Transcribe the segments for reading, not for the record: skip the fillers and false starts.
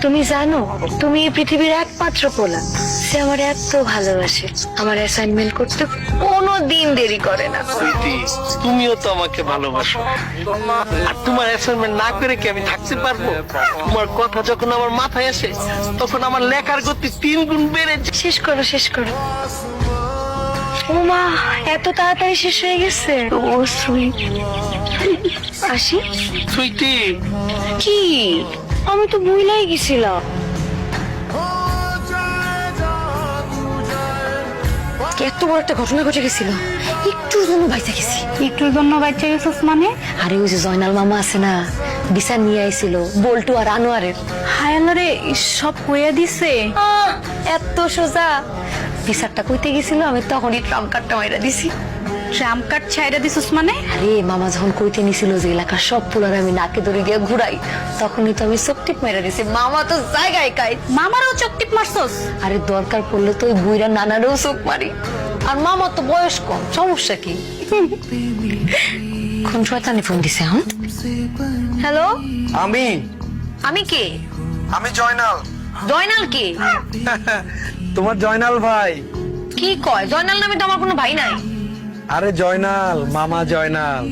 তুমি জানো তুমি এই পৃথিবীর একমাত্র পোলা সে আমার এত ভালোবাসে, আমার অ্যাসাইনমেন্ট করতে কোনো দিন দেরি করে না। সুইটি, তুমিও তো আমাকে ভালোবাসো, আর তোমার অ্যাসাইনমেন্ট না করে কি আমি থাকতে পারবো? তোমার কথা যখন আমার মাথায় আসে তখন আমার লেখার গতি 3 গুণ বেড়ে যায়। শেষ করো শেষ করো। ও মা, এত তাড়াতাড়ি শেষ হয়ে গেছে। ও সুইট, আসি। সুইটি, কি, আমি তো ভুলেই গেছিলাম। এত বড় একটা ঘটনা ঘটে গেছিল, একটুর জন্য বাইচা গেছি। একটুর জন্য বাচ্চা গেছিস মানে? আরে ওই যে জয়নাল মামা আছে না, বিচার নিয়ে আইছিল বল্টু আর আনোয়ারের। হায় আল্লাহ রে, সব কইয়া দিছে। এত সোজা। বিচারটা কইতে গেছিল, আমি তখনই ট্রাম্প কার্ডটা মাইরা দিছি। ট্রাম্প কার্ড ছাইরা দিছিস মানে? আরে মামা যখন কইতে নিছিল যে এলাকার সব পোলার আমি নাকে ধরে গিয়ে ঘুরাই, তখনই তো আমি চোখটিপ মাইরা দিছি। মামা তো জায়গায় কাই। মামারও চোখ টিপ মারছস? আরে দরকার পড়লে তো ওই বুইরা নানারও চোখ মারি। আর মামা তো বয়স কম, সমস্যা কি? কোন শয়তানি ফোন দিছে? হ্যালো, আমি আমি কে? আমি জয়নাল। জয়নাল কে? তোমার জয়নাল ভাই। কি কয়? জয়নাল নামে তো আমার কোনো ভাই নাই। আরে জয়নাল, মামা জয়নাল।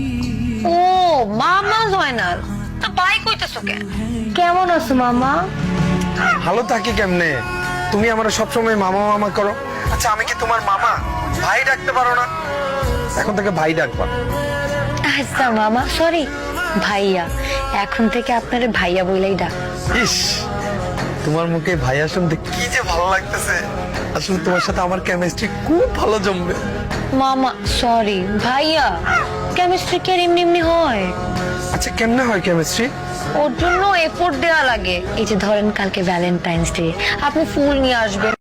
ও মামা জয়নাল, তা ভাই কইতেছো কেন? কেমন আছো মামা? ভালো থাকি কেমনে? তুমি আমার সবসময় মামা মামা করো। আচ্ছা, আমি কি তোমার মামা? ভাই ডাকতে পারো না? এখন থেকে ভাই ডাকবা। আচ্ছা মামা, সরি ভাইয়া, এখন থেকে আপনারে ভাইয়া বইলাই ডাক। ইস, তোমার মুখে ভাইয়া শুনতে কি যে ভালো লাগতেছে। আসলে তোমার সাথে আমার কেমিস্ট্রি খুব ভালো জমবে। মামা সরি ভাইয়া, কেমিস্ট্রি কি আর এমনি এমনি হয়? আচ্ছা, কেমনে হয় কেমিস্ট্রি? ওর জন্য এফোর্ট দেওয়া লাগে। এই যে ধরেন কালকে ভ্যালেন্টাইন্স ডে, আপনি ফুল নিয়ে আসবেন,